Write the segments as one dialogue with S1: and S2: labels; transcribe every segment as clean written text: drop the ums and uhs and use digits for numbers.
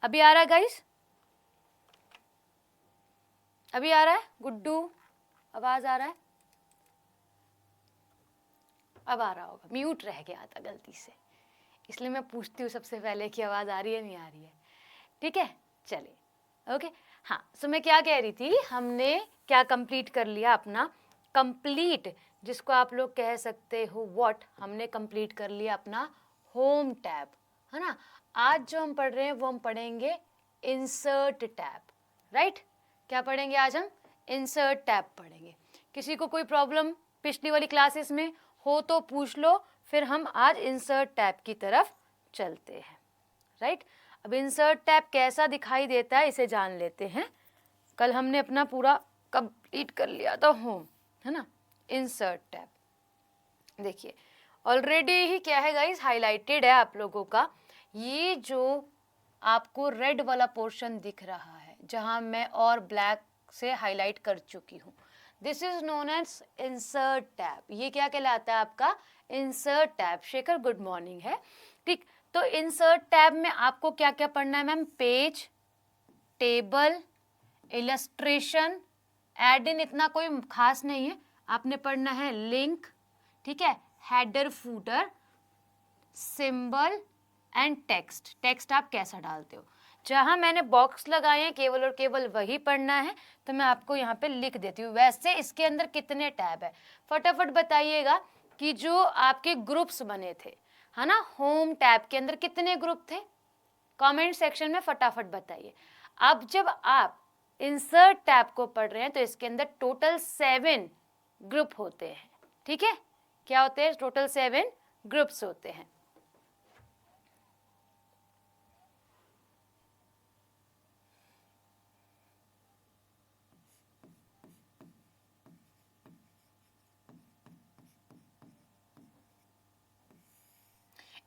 S1: अभी आ रहा है गाइस? अभी आ रहा है? गुड्डू आवाज आ रहा है? अब आ रहा होगा, म्यूट रह गया था गलती से, इसलिए मैं पूछती हूँ सबसे पहले कि आवाज आ रही है नहीं आ रही है। ठीक है, चलिए ओके। हाँ, सो मैं क्या कह रही थी, हमने क्या कंप्लीट कर लिया अपना कंप्लीट, जिसको आप लोग कह सकते हो व्हाट, हमने कंप्लीट कर लिया अपना होम टैब, है ना। आज जो हम पढ़ रहे हैं वो हम पढ़ेंगे इंसर्ट टैब, राइट। क्या पढ़ेंगे आज हम? इंसर्ट टैब पढ़ेंगे। किसी को कोई प्रॉब्लम पिछली वाली क्लासेस में हो तो पूछ लो, फिर हम आज इंसर्ट टैब की तरफ चलते हैं, राइट। अब इंसर्ट टैब कैसा दिखाई देता है इसे जान लेते हैं। कल हमने अपना पूरा कंप्लीट कर लिया था होम, है ना। इंसर्ट टैब देखिए ऑलरेडी ही क्या है गाइस, हाईलाइटेड है आप लोगों का। ये जो आपको रेड वाला पोर्शन दिख रहा है जहां मैं और ब्लैक से हाईलाइट कर चुकी हूँ, this is known as insert tab. ये क्या कहलाता है आपका? Insert tab. Shekhar good morning है, ठीक। तो इंसर्ट टैब में आपको क्या क्या पढ़ना है मैम? पेज, टेबल, इलस्ट्रेशन, एड इन इतना कोई खास नहीं है, आपने पढ़ना है लिंक, ठीक है, header footer, symbol and text. Text आप कैसा डालते हो, जहां मैंने बॉक्स लगाए हैं केवल और केवल वही पढ़ना है, तो मैं आपको यहाँ पे लिख देती हूँ। वैसे इसके अंदर कितने टैब है फटाफट बताइएगा, कि जो आपके ग्रुप्स बने थे, है ना, होम टैब के अंदर कितने ग्रुप थे? कमेंट सेक्शन में फटाफट बताइए। अब जब आप इंसर्ट टैब को पढ़ रहे हैं तो इसके अंदर टोटल 7 ग्रुप होते हैं, ठीक है। क्या होते हैं? टोटल 7 ग्रुप्स होते हैं।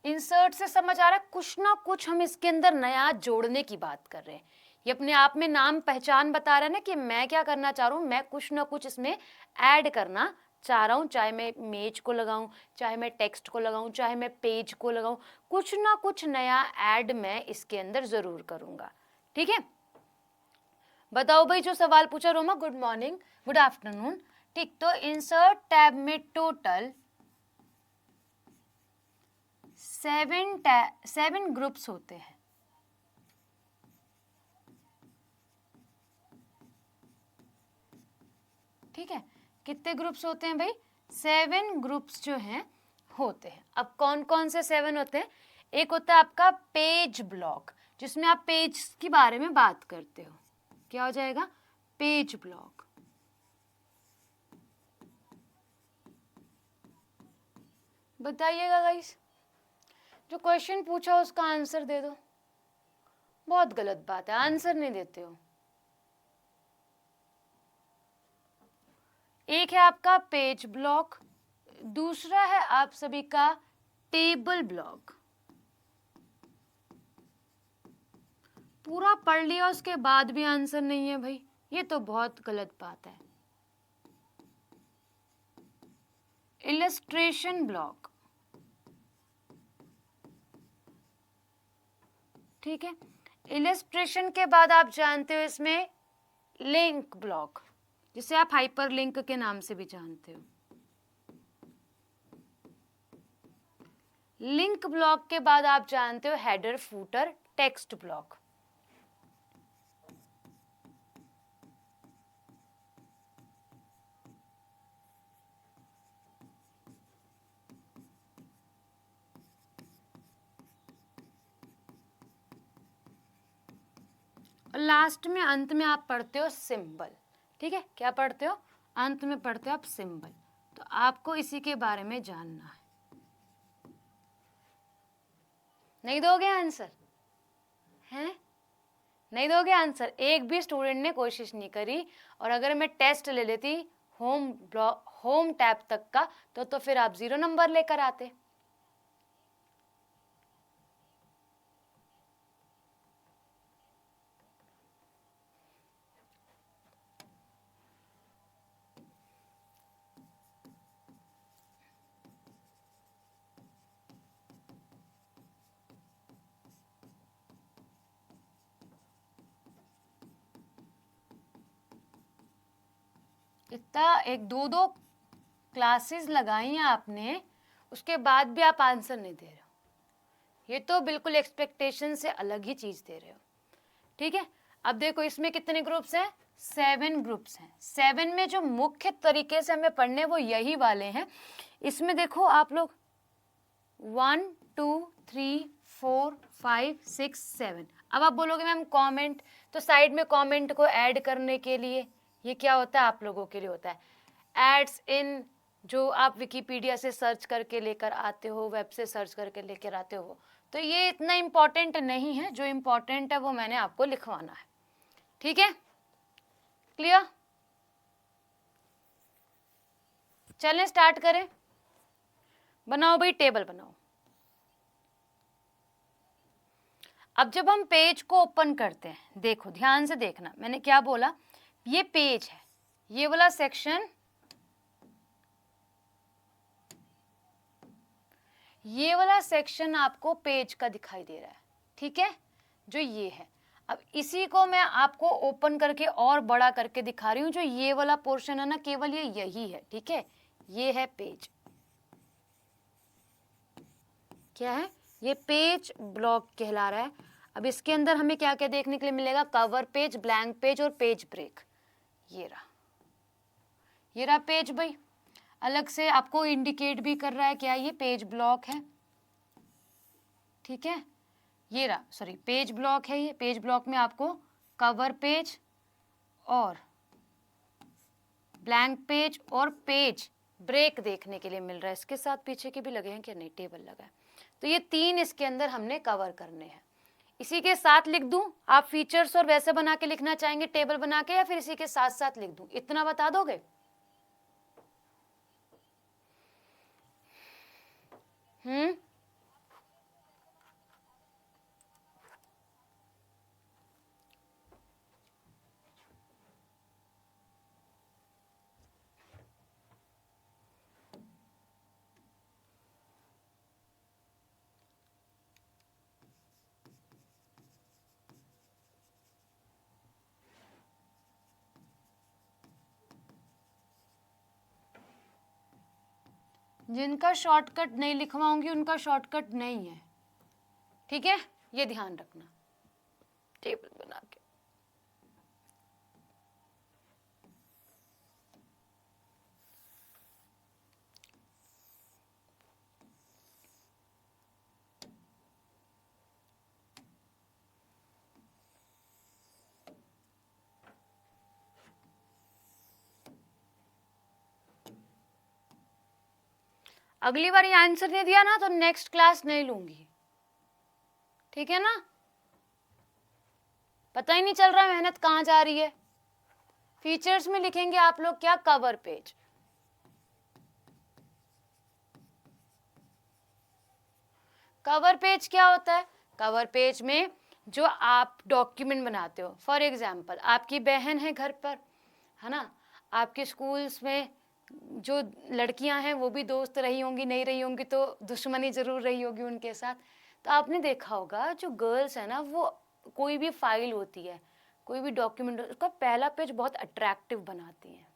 S1: इंसर्ट से समझ आ रहा है? कुछ ना कुछ हम इसके अंदर नया जोड़ने की बात कर रहे हैं। ये अपने आप में नाम पहचान बता रहा है ना कि मैं क्या करना चाह रहा हूँ, मैं कुछ ना कुछ इसमें ऐड करना चाह रहा हूँ। चाहे मैं इमेज को लगाऊं, चाहे मैं टेक्स्ट को लगाऊं, चाहे मैं पेज को लगाऊं, कुछ ना कुछ नया ऐड मैं इसके अंदर जरूर करूंगा, ठीक है। बताओ भाई, जो सवाल पूछा Roma, good morning, good afternoon, ठीक। तो इंसर्ट टैब में टोटल 7 ग्रुप्स होते हैं, ठीक है। कितने ग्रुप्स होते हैं भाई? 7 ग्रुप्स जो हैं होते हैं। अब कौन कौन से 7 होते हैं? एक होता है आपका पेज ब्लॉक, जिसमें आप पेज के बारे में बात करते हो। क्या हो जाएगा? Page block. बताइएगा गाइस, जो क्वेश्चन पूछा उसका आंसर दे दो। बहुत गलत बात है, आंसर नहीं देते हो। एक है आपका पेज ब्लॉक, दूसरा है आप सभी का टेबल ब्लॉक। पूरा पढ़ लिया उसके बाद भी आंसर नहीं है भाई, ये तो बहुत गलत बात है। इलस्ट्रेशन ब्लॉक, ठीक है। इलस्ट्रेशन के बाद आप जानते हो इसमें लिंक ब्लॉक, जिसे आप हाइपर लिंक के नाम से भी जानते हो। लिंक ब्लॉक के बाद आप जानते हो हेडर फूटर टेक्स्ट ब्लॉक। और लास्ट में अंत में आप पढ़ते हो सिंबल, ठीक है। क्या पढ़ते हो? अंत में पढ़ते हो आप सिंबल। तो आपको इसी के बारे में जानना है। नहीं दोगे आंसर? हैं? नहीं दोगे आंसर? एक भी स्टूडेंट ने कोशिश नहीं करी। और अगर मैं टेस्ट ले लेती होम टैब तक का, तो फिर आप 0 नंबर लेकर आते। इतना एक दो दो क्लासेस लगाई हैं आपने, उसके बाद भी आप आंसर नहीं दे रहे हो। ये तो बिल्कुल एक्सपेक्टेशन से अलग ही चीज दे रहे हो। ठीक है, अब देखो इसमें कितने ग्रुप्स हैं, 7 ग्रुप्स हैं। 7 में जो मुख्य तरीके से हमें पढ़ने वो यही वाले हैं। इसमें देखो आप लोग 1 2 3 4 5 6 7। अब आप बोलोगे मैम कमेंट, तो साइड में कमेंट को ऐड करने के लिए ये क्या होता है, आप लोगों के लिए होता है एड्स इन, जो आप विकिपीडिया से सर्च करके लेकर आते हो, वेब से सर्च करके लेकर आते हो। तो ये इतना इम्पॉर्टेंट नहीं है, जो इम्पॉर्टेंट है वो मैंने आपको लिखवाना है। ठीक है, क्लियर? चलें स्टार्ट करें। बनाओ भाई, टेबल बनाओ। अब जब हम पेज को ओपन करते हैं, देखो ध्यान से देखना, मैंने क्या बोला, ये पेज है, ये वाला सेक्शन, ये वाला सेक्शन आपको पेज का दिखाई दे रहा है। ठीक है, जो ये है। अब इसी को मैं आपको ओपन करके और बड़ा करके दिखा रही हूं। जो ये वाला पोर्शन है ना, केवल ये यही है। ठीक है, ये है पेज। क्या है ये? पेज ब्लॉक कहला रहा है। अब इसके अंदर हमें क्या क्या देखने के लिए मिलेगा, कवर पेज, ब्लैंक पेज और पेज ब्रेक। ये रहा पेज भाई। अलग से आपको इंडिकेट भी कर रहा है क्या ये पेज ब्लॉक है। ठीक है, ये रहा, सॉरी पेज ब्लॉक है ये। पेज ब्लॉक में आपको कवर पेज और ब्लैंक पेज और पेज ब्रेक देखने के लिए मिल रहा है। इसके साथ पीछे के भी लगे हैं क्या? नहीं, टेबल लगा है। तो ये 3 इसके अंदर हमने कवर करने हैं। इसी के साथ लिख दूं, आप फीचर्स और वैसे बना के लिखना चाहेंगे टेबल बना के, या फिर इसी के साथ साथ लिख दूं, इतना बता दोगे? जिनका शॉर्टकट नहीं लिखवाऊंगी उनका शॉर्टकट नहीं है। ठीक है, ये ध्यान रखना। टेबल बना के अगली बार ये आंसर नहीं दिया ना तो नेक्स्ट क्लास नहीं लूंगी। ठीक है ना? पता ही नहीं चल रहा मेहनत कहाँ जा रही है। फीचर्स में लिखेंगे आप लोग क्या, कवर पेज। कवर पेज क्या होता है? कवर पेज में जो आप डॉक्यूमेंट बनाते हो, फॉर एग्जाम्पल आपकी बहन है घर पर, है ना, आपके स्कूल्स में जो लड़कियां हैं वो भी दोस्त रही होंगी, नहीं रही होंगी तो दुश्मनी जरूर रही होगी उनके साथ। तो आपने देखा होगा जो गर्ल्स है ना, वो कोई भी फाइल होती है, कोई भी डॉक्यूमेंट, उसका पहला पेज बहुत अट्रैक्टिव बनाती हैं,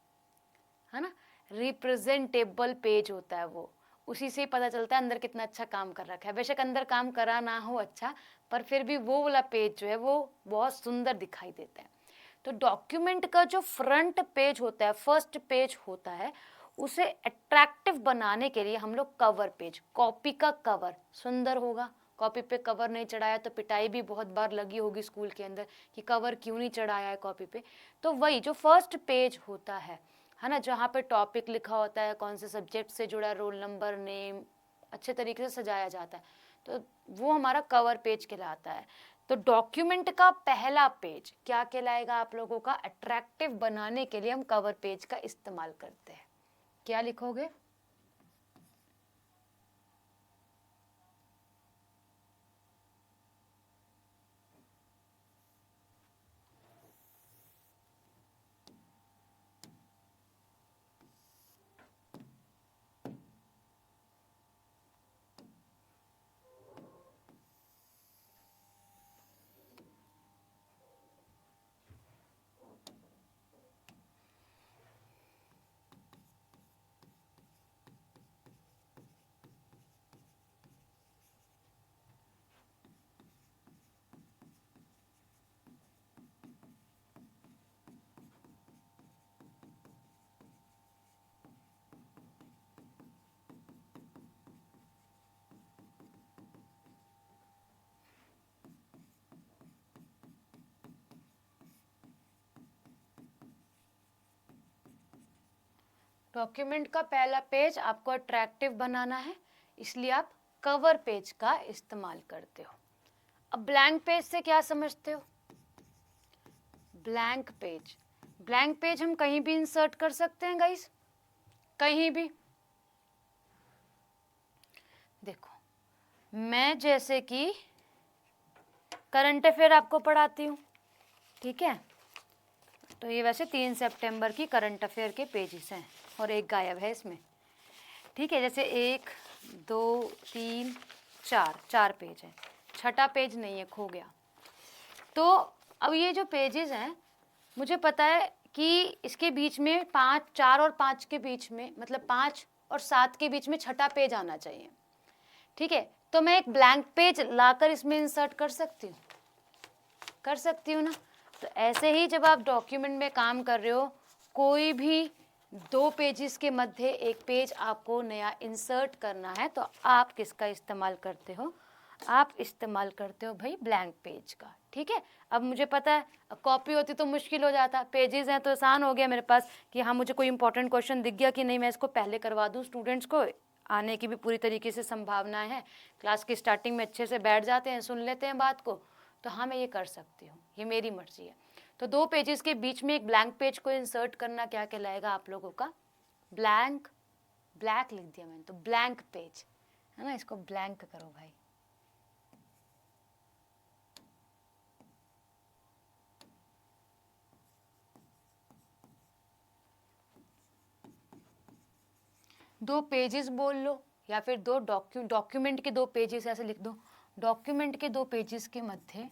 S1: है ना। रिप्रेजेंटेबल पेज होता है वो, उसी से ही पता चलता है अंदर कितना अच्छा काम कर रखा है। बेशक अंदर काम करा ना हो अच्छा, पर फिर भी वो वाला पेज जो है वो बहुत सुंदर दिखाई देता है। तो डॉक्यूमेंट का जो फ्रंट पेज होता है, फर्स्ट पेज होता है, उसे अट्रैक्टिव बनाने के लिए हम लोग कवर पेज, कॉपी का कवर सुंदर होगा। कॉपी पे कवर नहीं चढ़ाया तो पिटाई भी बहुत बार लगी होगी स्कूल के अंदर कि कवर क्यों नहीं चढ़ाया है कॉपी पे। तो वही जो फर्स्ट पेज होता है ना, जहाँ पे टॉपिक लिखा होता है, कौन से सब्जेक्ट से जुड़ा, रोल नंबर, नेम, अच्छे तरीके से सजाया जाता है, तो वो हमारा कवर पेज कहलाता है। तो डॉक्यूमेंट का पहला पेज क्या कहलाएगा आप लोगों का? अट्रैक्टिव बनाने के लिए हम कवर पेज का इस्तेमाल करते हैं। क्या लिखोगे? डॉक्यूमेंट का पहला पेज आपको अट्रैक्टिव बनाना है, इसलिए आप कवर पेज का इस्तेमाल करते हो। अब ब्लैंक पेज से क्या समझते हो? ब्लैंक पेज हम कहीं भी इंसर्ट कर सकते हैं गाइस, कहीं भी। देखो मैं जैसे कि करंट अफेयर आपको पढ़ाती हूँ, ठीक है, तो ये वैसे 3 सितंबर की करंट अफेयर के पेजेस हैं और एक गायब है इसमें, ठीक है। जैसे 1 2 3 4 पेज है, छठा पेज नहीं है, खो गया। तो अब ये जो पेजेस हैं, मुझे पता है कि इसके बीच में 4 और 5 के बीच में, मतलब 5 और 7 के बीच में छठा पेज आना चाहिए, ठीक है। तो मैं एक ब्लैंक पेज लाकर इसमें इंसर्ट कर सकती हूँ ना। तो ऐसे ही जब आप डॉक्यूमेंट में काम कर रहे हो, कोई भी 2 पेजेस के मध्य एक पेज आपको नया इंसर्ट करना है, तो आप किसका इस्तेमाल करते हो? आप इस्तेमाल करते हो भाई ब्लैंक पेज का, ठीक है। अब मुझे पता है, कॉपी होती तो मुश्किल हो जाता, पेजेस हैं तो आसान हो गया मेरे पास कि हाँ मुझे कोई इंपॉर्टेंट क्वेश्चन दिख गया कि नहीं, मैं इसको पहले करवा दूँ। स्टूडेंट्स को आने की भी पूरी तरीके से संभावनाएं हैं, क्लास की स्टार्टिंग में अच्छे से बैठ जाते हैं, सुन लेते हैं बात को, तो हाँ मैं ये कर सकती हूँ, ये मेरी मर्जी है। तो 2 पेजेस के बीच में एक ब्लैंक पेज को इंसर्ट करना क्या कहलाएगा आप लोगों का? ब्लैक लिख दिया मैंने, तो ब्लैंक पेज है ना, इसको ब्लैंक करो भाई। दो पेजेस बोल लो, या फिर दो डॉक्यूमेंट के 2 पेजेस ऐसे लिख दो, डॉक्यूमेंट के 2 पेजेस के मध्य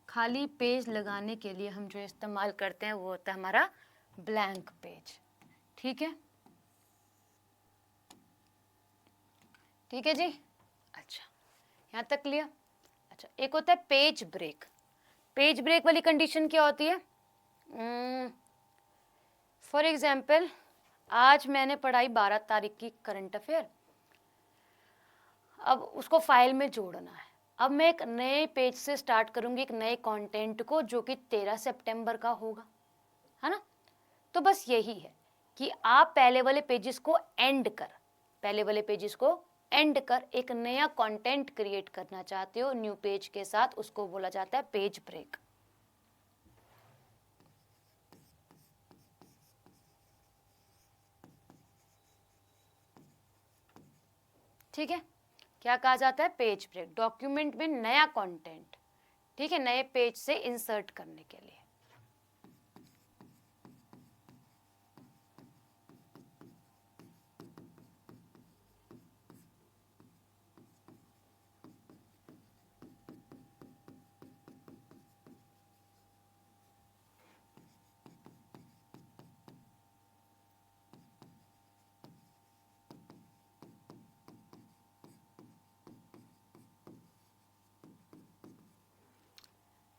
S1: खाली पेज लगाने के लिए हम जो इस्तेमाल करते हैं वो होता है हमारा ब्लैंक पेज, ठीक है। ठीक है जी, अच्छा यहाँ तक क्लियर। अच्छा, एक होता है पेज ब्रेक। पेज ब्रेक वाली कंडीशन क्या होती है? फॉर एग्जाम्पल आज मैंने पढ़ाई 12 तारीख की करंट अफेयर, अब उसको फाइल में जोड़ना है। अब मैं एक नए पेज से स्टार्ट करूंगी, एक नए कंटेंट को, जो कि 13 सितंबर का होगा, है ना। तो बस यही है कि आप पहले वाले पेजेस को एंड कर एक नया कंटेंट क्रिएट करना चाहते हो न्यू पेज के साथ, उसको बोला जाता है पेज ब्रेक। ठीक है, क्या कहा जाता है? Page break. डॉक्यूमेंट में नया कंटेंट, ठीक है, नए पेज से इंसर्ट करने के लिए।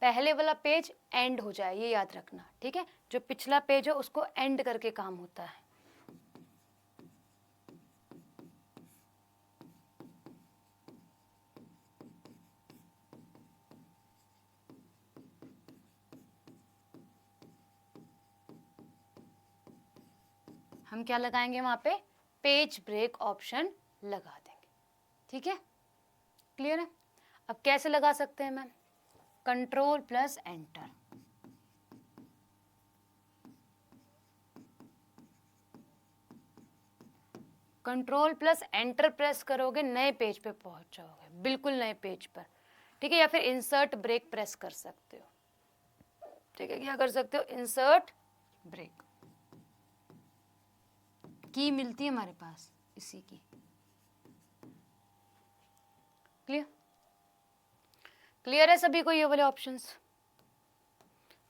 S1: पहले वाला पेज एंड हो जाए, ये याद रखना, ठीक है। जो पिछला पेज है उसको एंड करके काम होता है। हम क्या लगाएंगे वहां पे? पेज ब्रेक ऑप्शन लगा देंगे, ठीक है, क्लियर है। अब कैसे लगा सकते हैं ma'am? Control plus enter, control plus enter press करोगे, नए पेज पे पहुंच जाओगे, बिल्कुल नए पेज पर, ठीक है। या फिर इंसर्ट ब्रेक प्रेस कर सकते हो, ठीक है। क्या कर सकते हो? इंसर्ट ब्रेक की मिलती है हमारे पास, इसी की। क्लियर? क्लियर है सभी को ये वाले ऑप्शंस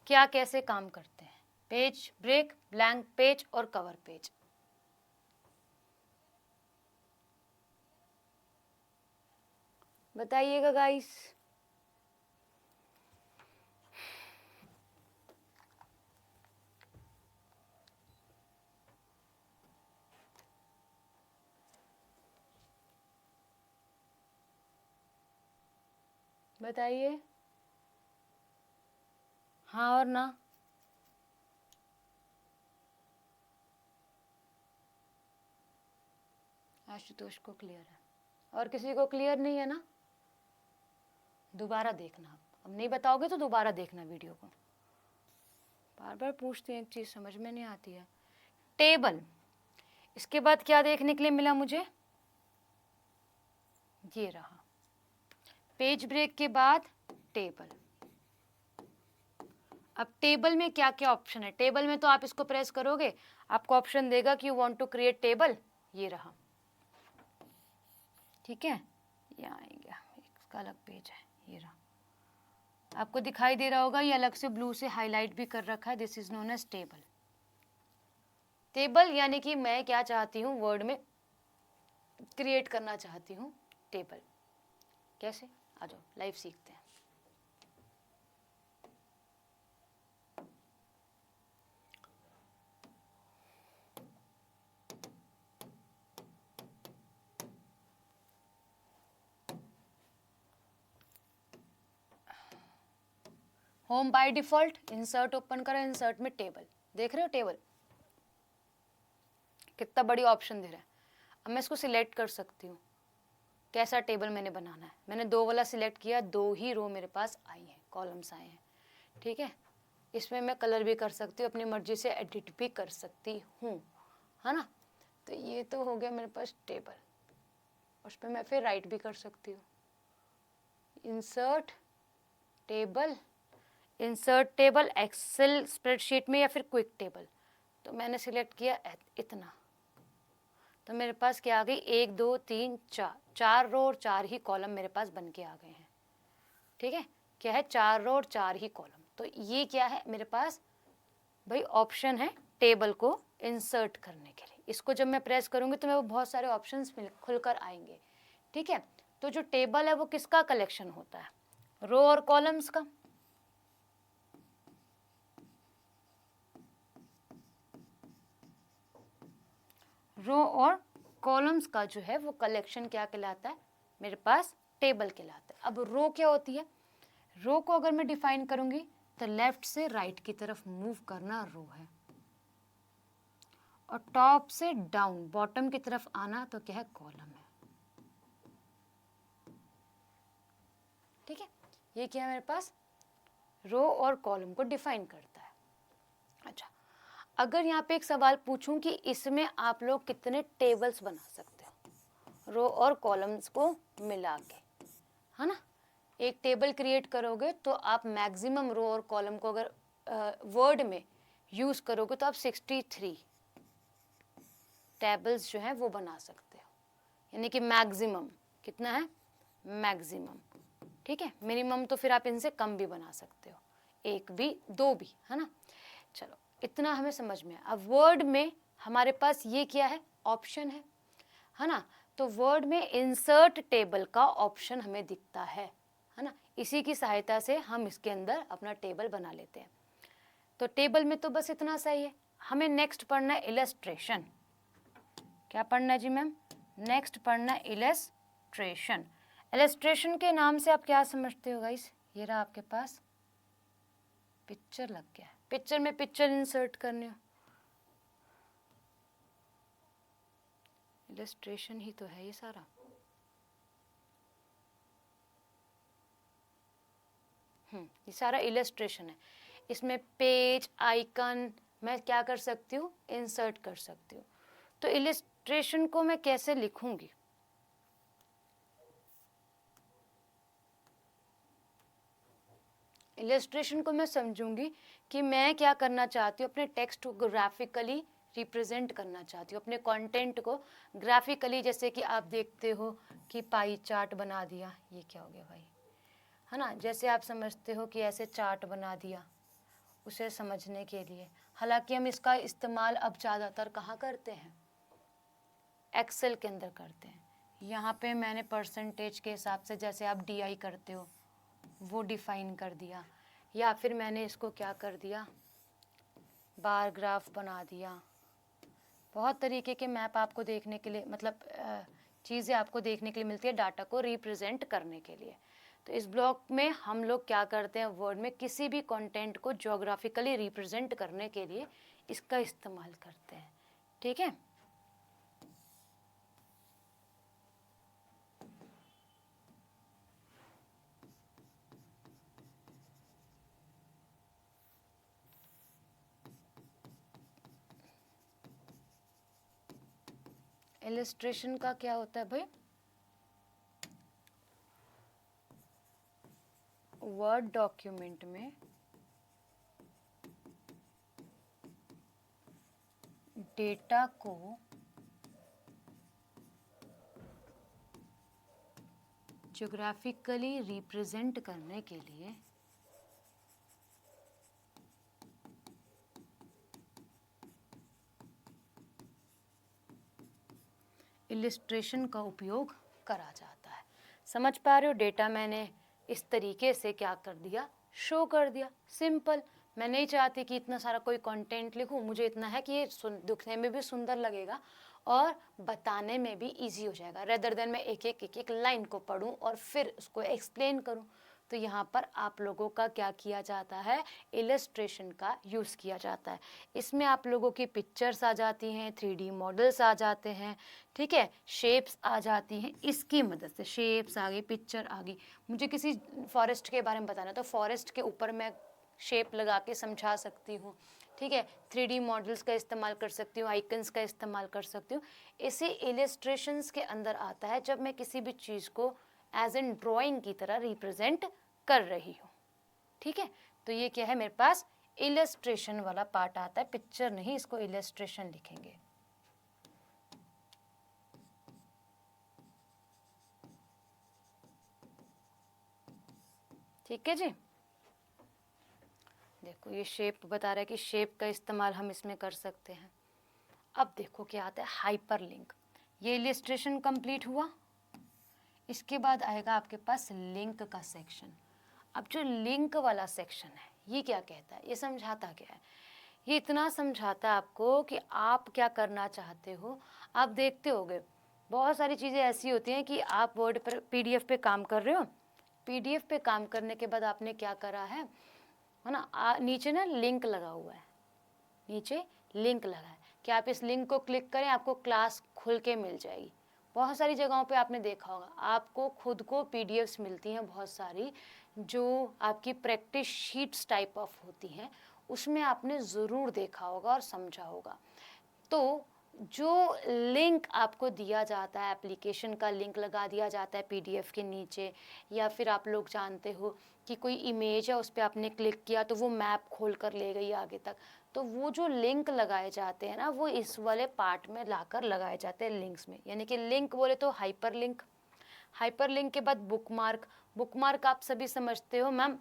S1: क्या कैसे काम करते हैं? पेज ब्रेक, ब्लैंक पेज और कवर पेज। बताइएगा गाइस। बताइए, हाँ और ना? आशुतोष को क्लियर है, और किसी को क्लियर नहीं है ना? दोबारा देखना, अब नहीं बताओगे तो दोबारा देखना वीडियो को। बार बार पूछते हैं, एक चीज़ समझ में नहीं आती है। टेबल, इसके बाद क्या देखने के लिए मिला मुझे? ये रहा, पेज ब्रेक के बाद टेबल। अब टेबल में क्या क्या ऑप्शन है? टेबल में तो आप इसको प्रेस करोगे, आपको ऑप्शन देगा कि you want to create table, ये रहा, ठीक है। यहाँ आएंगे, इसका अलग पेज है, ये रहा, आपको दिखाई दे रहा होगा, ये अलग से ब्लू से हाईलाइट भी कर रखा है, this is known as table. Table यानी कि मैं क्या चाहती हूँ, वर्ड में क्रिएट करना चाहती हूँ टेबल। कैसे? आ जाओ लाइव सीखते हैं। Home by default, insert open करो, इंसर्ट में टेबल, देख रहे हो टेबल कितना बड़ी ऑप्शन दे रहा है। अब मैं इसको सिलेक्ट कर सकती हूँ, कैसा टेबल मैंने बनाना है। मैंने 2 वाला सिलेक्ट किया, 2 ही रो मेरे पास आई हैं, कॉलम्स आए हैं, ठीक है। इसमें मैं कलर भी कर सकती हूँ, अपनी मर्जी से एडिट भी कर सकती हूँ, है ना। तो ये तो हो गया मेरे पास टेबल, उस पर मैं फिर राइट भी कर सकती हूँ, insert table, insert table Excel spreadsheet में या फिर क्विक टेबल। तो मैंने सिलेक्ट किया इतना, तो मेरे पास क्या आ गई, 1 2 3 4, 4 रो और 4 ही कॉलम मेरे पास बन के आ गए हैं, ठीक है। क्या है, 4 रो और 4 ही कॉलम। तो ये क्या है मेरे पास भाई, ऑप्शन है टेबल को इंसर्ट करने के लिए। इसको जब मैं प्रेस करूंगी तो मेरे को बहुत सारे ऑप्शंस खुलकर आएंगे, ठीक है। तो जो टेबल है वो किसका कलेक्शन होता है, रो और कॉलम्स का। रो और कॉलम्स का जो है वो कलेक्शन क्या कहलाता है, मेरे पास टेबल कहलाता है। अब रो क्या होती है, रो को अगर मैं डिफाइन करूंगी तो लेफ्ट से राइट की तरफ मूव करना रो है, और टॉप से डाउन बॉटम की तरफ आना तो क्या है, कॉलम है, ठीक है। ये क्या है मेरे पास, रो और कॉलम को डिफाइन करता है। अच्छा, अगर यहाँ पे एक सवाल पूछूं कि इसमें आप लोग कितने टेबल्स बना सकते हो, रो और कॉलम्स को मिला के, है ना। एक टेबल क्रिएट करोगे तो आप मैक्सिमम रो और कॉलम को अगर वर्ड में यूज़ करोगे तो आप 63 टेबल्स जो है वो बना सकते हो, यानी कि मैक्सिमम कितना है, मैक्सिमम, ठीक है। मिनिमम तो फिर आप इनसे कम भी बना सकते हो, 1 भी 2 भी, है ना। चलो इतना हमें समझ में। अब वर्ड में हमारे पास ये क्या है, ऑप्शन है ना। तो वर्ड में इंसर्ट टेबल का ऑप्शन हमें दिखता है ना। इसी की सहायता से हम इसके अंदर अपना टेबल बना लेते हैं। तो टेबल में तो बस इतना सही है। हमें नेक्स्ट पढ़ना है इलस्ट्रेशन। क्या पढ़ना है जी मैम, नेक्स्ट पढ़ना है इलस्ट्रेशन। इलस्ट्रेशन के नाम से आप क्या समझते हो गाइस, ये रहा आपके पास पिक्चर लग गया है, पिक्चर में पिक्चर इंसर्ट करने हो, इलस्ट्रेशन ही तो है ये सारा। ये सारा इलस्ट्रेशन है। इसमें पेज आइकन मैं क्या कर सकती हूँ, इंसर्ट कर सकती हूँ। तो इलस्ट्रेशन को मैं कैसे लिखूंगी, इलस्ट्रेशन को मैं समझूंगी कि मैं क्या करना चाहती हूँ, अपने टेक्स्ट को ग्राफिकली रिप्रेजेंट करना चाहती हूँ, अपने कंटेंट को ग्राफिकली। जैसे कि आप देखते हो कि पाई चार्ट बना दिया, ये क्या हो गया भाई, है ना। जैसे आप समझते हो कि ऐसे चार्ट बना दिया उसे समझने के लिए। हालांकि हम इसका इस्तेमाल अब ज़्यादातर कहाँ करते हैं, एक्सेल के अंदर करते हैं। यहाँ पे मैंने परसेंटेज के हिसाब से, जैसे आप DI करते हो वो डिफाइन कर दिया, या फिर मैंने इसको क्या कर दिया, बार ग्राफ बना दिया। बहुत तरीके के मैप आपको देखने के लिए, मतलब चीज़ें आपको देखने के लिए मिलती है डाटा को रिप्रेजेंट करने के लिए। तो इस ब्लॉक में हम लोग क्या करते हैं, वर्ड में किसी भी कंटेंट को ज्योग्राफिकली रिप्रेजेंट करने के लिए इसका इस्तेमाल करते हैं। ठीक है, इलस्ट्रेशन का क्या होता है भाई, वर्ड डॉक्यूमेंट में डेटा को ज्योग्राफिकली रिप्रेजेंट करने के लिए इलिस्ट्रेशन का उपयोग करा जाता है। समझ पा रहे हो, डेटा मैंने इस तरीके से क्या कर दिया, शो कर दिया। सिंपल, मैं नहीं चाहती कि इतना सारा कोई कंटेंट लिखूं, मुझे इतना है कि ये दिखने में भी सुंदर लगेगा और बताने में भी इजी हो जाएगा, रेदर देन मैं एक एक लाइन को पढूं और फिर उसको एक्सप्लेन करूं। तो यहाँ पर आप लोगों का क्या किया जाता है, इलस्ट्रेशन का यूज़ किया जाता है। इसमें आप लोगों की पिक्चर्स आ जाती हैं, 3D मॉडल्स आ जाते हैं, ठीक है, शेप्स आ जाती हैं। इसकी मदद से शेप्स आ गई, पिक्चर आ गई। मुझे किसी फॉरेस्ट के बारे में बताना तो फॉरेस्ट के ऊपर मैं शेप लगा के समझा सकती हूँ, ठीक है, 3D मॉडल्स का इस्तेमाल कर सकती हूँ, आइकन्स का इस्तेमाल कर सकती हूँ। इसे इलस्ट्रेशंस के अंदर आता है जब मैं किसी भी चीज़ को एज एन ड्राइंग की तरह रिप्रेजेंट कर रही हूँ। ठीक है, तो ये क्या है, मेरे पास इलस्ट्रेशन वाला पार्ट आता है, पिक्चर नहीं, इसको इलस्ट्रेशन लिखेंगे। ठीक है जी, देखो ये शेप बता रहा है कि शेप का इस्तेमाल हम इसमें कर सकते हैं। अब देखो क्या आता है, हाइपर लिंक। ये इलस्ट्रेशन कंप्लीट हुआ, इसके बाद आएगा आपके पास लिंक का सेक्शन। अब जो लिंक वाला सेक्शन है ये क्या कहता है, ये समझाता क्या है, ये इतना समझाता है आपको कि आप क्या करना चाहते हो। आप देखते होगे बहुत सारी चीज़ें ऐसी होती हैं कि आप वर्ड पर PDF पे काम कर रहे हो, PDF पे काम करने के बाद आपने क्या करा है ना, नीचे ना लिंक लगा हुआ है, नीचे लिंक लगा है कि आप इस लिंक को क्लिक करें, आपको क्लास खुल के मिल जाएगी। बहुत सारी जगहों पे आपने देखा होगा, आपको खुद को PDFs मिलती हैं बहुत सारी, जो आपकी प्रैक्टिस शीट्स टाइप ऑफ होती हैं, उसमें आपने ज़रूर देखा होगा और समझा होगा। तो जो लिंक आपको दिया जाता है, एप्लीकेशन का लिंक लगा दिया जाता है PDF के नीचे, या फिर आप लोग जानते हो कि कोई इमेज है उस पर आपने क्लिक किया तो वो मैप खोल कर ले गई आगे तक, तो वो जो लिंक लगाए जाते हैं ना, वो इस वाले पार्ट में लाकर लगाए जाते हैं लिंक्स में। यानी कि लिंक बोले तो हाइपर लिंक, हाइपर लिंक के बाद बुकमार्क। बुकमार्क आप सभी समझते हो मैम,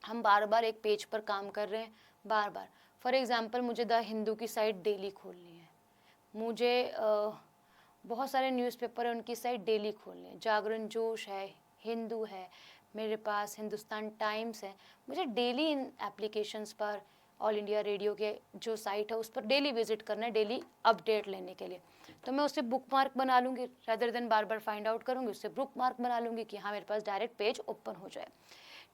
S1: हम बार बार एक पेज पर काम कर रहे हैं, बार बार। फॉर एग्जांपल मुझे द हिंदू की साइट डेली खोलनी है, मुझे बहुत सारे न्यूज़पेपर है उनकी साइट डेली खोलनी है, जागरण जोश है, हिंदू है, मेरे पास हिंदुस्तान टाइम्स है, मुझे डेली इन एप्लीकेशंस पर, ऑल इंडिया रेडियो के जो साइट है उस पर डेली विजिट करना है, डेली अपडेट लेने के लिए। तो मैं उससे बुक मार्क बना लूँगी, रदर देन बार बार फाइंड आउट करूँगी, उससे बुक मार्क बना लूँगी कि हाँ मेरे पास डायरेक्ट पेज ओपन हो जाए।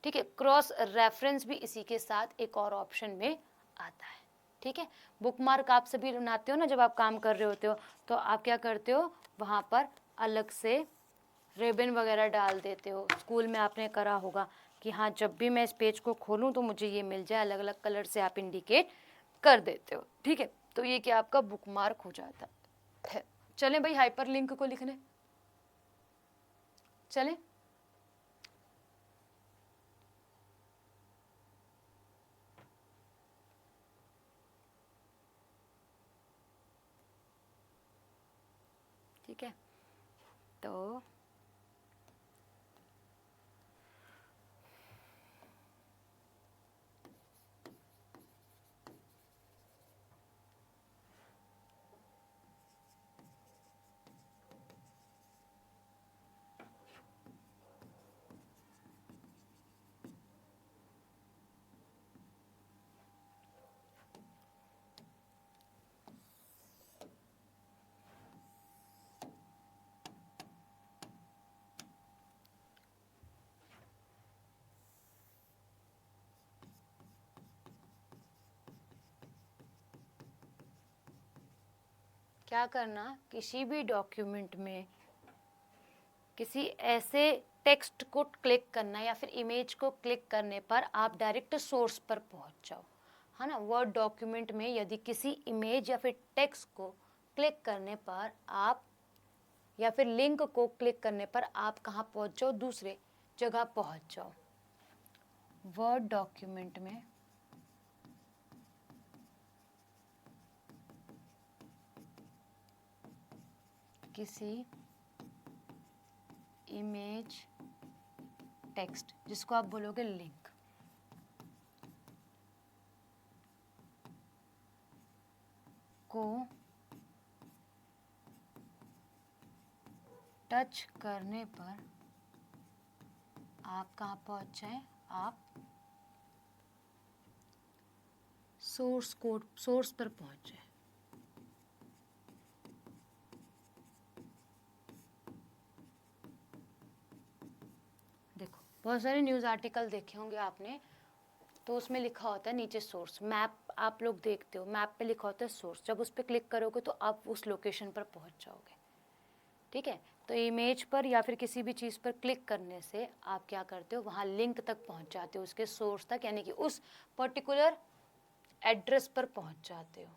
S1: ठीक है, क्रॉस रेफरेंस भी इसी के साथ एक और ऑप्शन में आता है। ठीक है, बुकमार्क आप सभी बनाते हो ना, जब आप काम कर रहे होते हो तो आप क्या करते हो, वहाँ पर अलग से रिबन वगैरह डाल देते हो। स्कूल में आपने करा होगा कि हाँ जब भी मैं इस पेज को खोलूँ तो मुझे ये मिल जाए, अलग अलग कलर से आप इंडिकेट कर देते हो। ठीक है, तो ये क्या आपका बुकमार्क हो जाता है। चलें भाई हाइपर लिंक को लिखने, चलें। ठीक है, तो क्या करना, किसी भी डॉक्यूमेंट में किसी ऐसे टेक्स्ट को क्लिक करना या फिर इमेज को क्लिक करने पर आप डायरेक्ट सोर्स पर पहुंच जाओ, है ना। वर्ड डॉक्यूमेंट में यदि किसी इमेज या फिर टेक्स्ट को क्लिक करने पर आप या फिर लिंक को क्लिक करने पर आप कहाँ पहुंच जाओ, दूसरे जगह पहुंच जाओ। वर्ड डॉक्यूमेंट में किसी इमेज टेक्स्ट, जिसको आप बोलोगे लिंक, को टच करने पर आप कहाँ पहुंच जाए, आप सोर्स पर पहुंच जाए। देखो बहुत सारे न्यूज़ आर्टिकल देखे होंगे आपने, तो उसमें लिखा होता है नीचे सोर्स। मैप आप लोग देखते हो, मैप पे लिखा होता है सोर्स। जब उस पर क्लिक करोगे तो आप उस लोकेशन पर पहुंच जाओगे, ठीक है। तो इमेज पर या फिर किसी भी चीज़ पर क्लिक करने से आप क्या करते हो, वहाँ लिंक तक पहुंच जाते हो, उसके सोर्स तक, यानी कि उस पर्टिकुलर एड्रेस पर पहुंच जाते हो,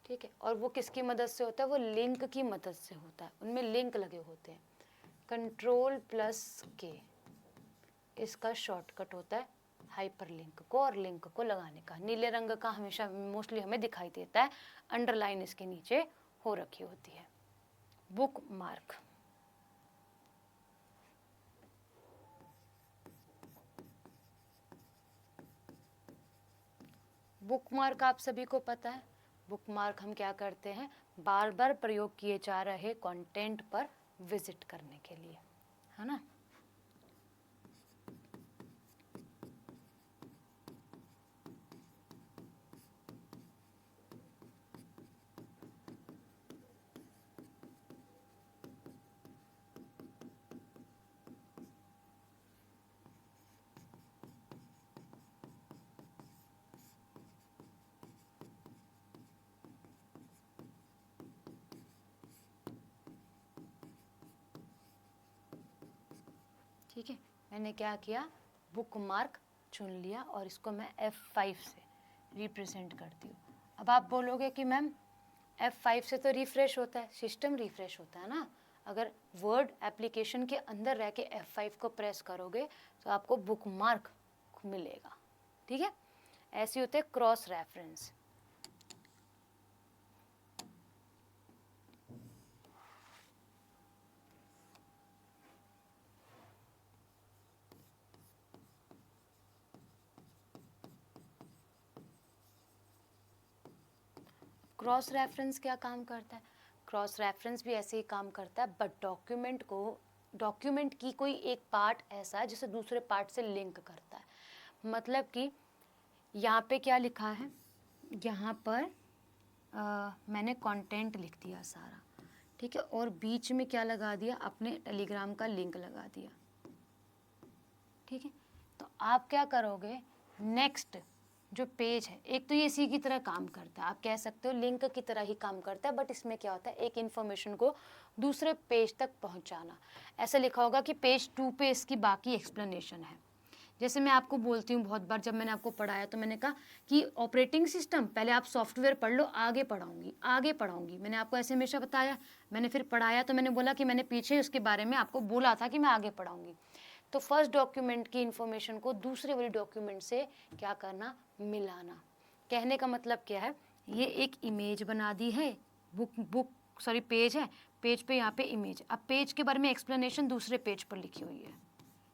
S1: ठीक है। और वो किसकी मदद से होता है, वो लिंक की मदद से होता है, उनमें लिंक लगे होते हैं। Ctrl+K इसका शॉर्टकट होता है हाइपर लिंक को और लिंक को लगाने का। नीले रंग का हमेशा मोस्टली हमें दिखाई देता है, अंडरलाइन इसके नीचे हो रखी होती है। बुक मार्क, बुक मार्क आप सभी को पता है। बुक मार्क हम क्या करते हैं, बार बार प्रयोग किए जा रहे कंटेंट पर विजिट करने के लिए, है ना। ठीक है, मैंने क्या किया, बुक मार्क चुन लिया और इसको मैं F5 से रिप्रेजेंट करती हूँ। अब आप बोलोगे कि मैम F5 से तो रिफ़्रेश होता है, सिस्टम रिफ़्रेश होता है ना। अगर वर्ड एप्लीकेशन के अंदर रह के F5 को प्रेस करोगे तो आपको बुक मार्क मिलेगा, ठीक है। ऐसे होते हैं क्रॉस रेफरेंस। क्रॉस रेफरेंस क्या काम करता है, क्रॉस रेफरेंस भी ऐसे ही काम करता है, बट डॉक्यूमेंट की कोई एक पार्ट ऐसा है जिसे दूसरे पार्ट से लिंक करता है। मतलब कि यहाँ पे क्या लिखा है, यहाँ पर मैंने कंटेंट लिख दिया सारा, ठीक है, और बीच में क्या लगा दिया, अपने टेलीग्राम का लिंक लगा दिया, ठीक है। तो आप क्या करोगे, नेक्स्ट जो पेज है, एक तो ये इसी की तरह काम करता है, आप कह सकते हो लिंक की तरह ही काम करता है, बट इसमें क्या होता है, एक इन्फॉर्मेशन को दूसरे पेज तक पहुंचाना। ऐसा लिखा होगा कि पेज 2 पे इसकी बाकी एक्सप्लेनेशन है। जैसे मैं आपको बोलती हूँ बहुत बार, जब मैंने आपको पढ़ाया तो मैंने कहा कि ऑपरेटिंग सिस्टम पहले आप सॉफ्टवेयर पढ़ लो, आगे पढ़ाऊंगी, मैंने आपको ऐसे हमेशा बताया। मैंने फिर पढ़ाया तो मैंने बोला कि मैंने पीछे उसके बारे में आपको बोला था कि मैं आगे पढ़ाऊंगी। तो फर्स्ट डॉक्यूमेंट की इन्फॉर्मेशन को दूसरे वाले डॉक्यूमेंट से क्या करना, मिलाना। कहने का मतलब क्या है, ये एक इमेज बना दी है, पेज है, पेज पे यहाँ पे इमेज। अब पेज के बारे में एक्सप्लेनेशन दूसरे पेज पर लिखी हुई है,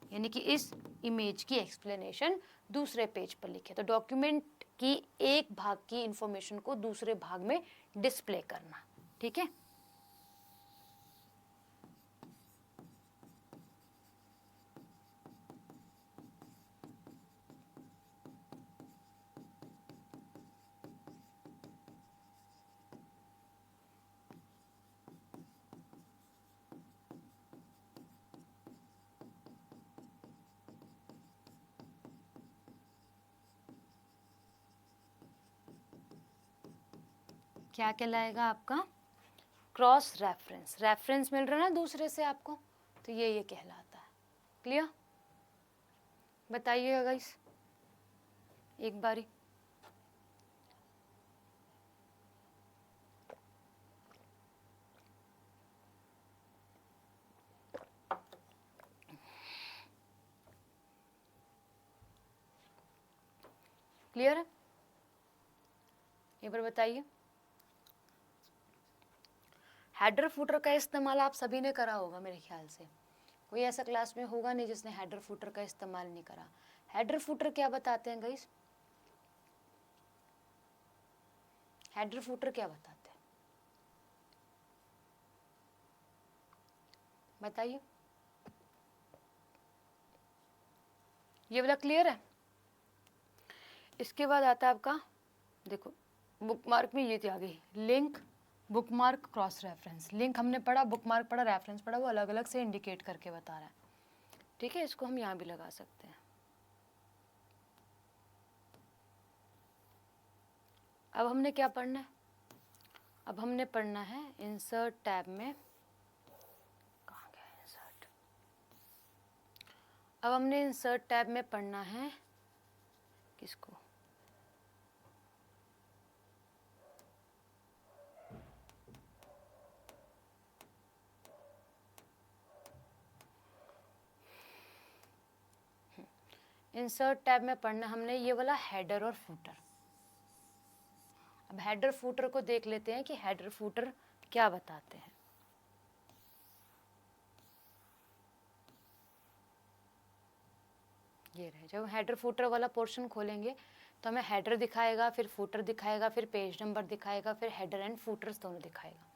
S1: यानी कि इस इमेज की एक्सप्लेनेशन दूसरे पेज पर लिखे। तो डॉक्यूमेंट की एक भाग की इंफॉर्मेशन को दूसरे भाग में डिस्प्ले करना, ठीक है। क्या कहलाएगा आपका? Cross reference. रेफरेंस मिल रहा है ना दूसरे से आपको, तो ये कहलाता है। क्लियर? बताइएगा गाइस एक बारी। क्लियर है? एक बार बताइए। हेडर फुटर का इस्तेमाल आप सभी ने करा होगा मेरे ख्याल से, कोई ऐसा क्लास में होगा नहीं जिसने हेडर फुटर का इस्तेमाल नहीं करा। हेडर फुटर क्या बताते हैं गाइस? हेडर फुटर क्या बताते हैं बताइए। ये वाला क्लियर है? इसके बाद आता है आपका, देखो बुकमार्क में ये थी आगे link, bookmark, cross reference. Link हमने पढ़ा, बुकमार्क पढ़ा, रेफरेंस पढ़ा, वो अलग अलग से इंडिकेट करके बता रहा है। ठीक है, इसको हम यहाँ भी लगा सकते हैं। अब हमने क्या पढ़ना है? अब हमने पढ़ना है इंसर्ट टैब में, कहाँ गया इंसर्ट? अब हमने इंसर्ट टैब में पढ़ना है किसको? इंसर्ट टैब में पढ़ना हमने ये वाला हेडर और फुटर। अब हेडर फुटर को देख लेते हैं कि हेडर फुटर क्या बताते हैं। ये रहे, जब हेडर फुटर वाला पोर्शन खोलेंगे तो हमें हेडर दिखाएगा, फिर फुटर दिखाएगा, फिर पेज नंबर दिखाएगा, फिर हेडर एंड फुटर्स दोनों दिखाएगा।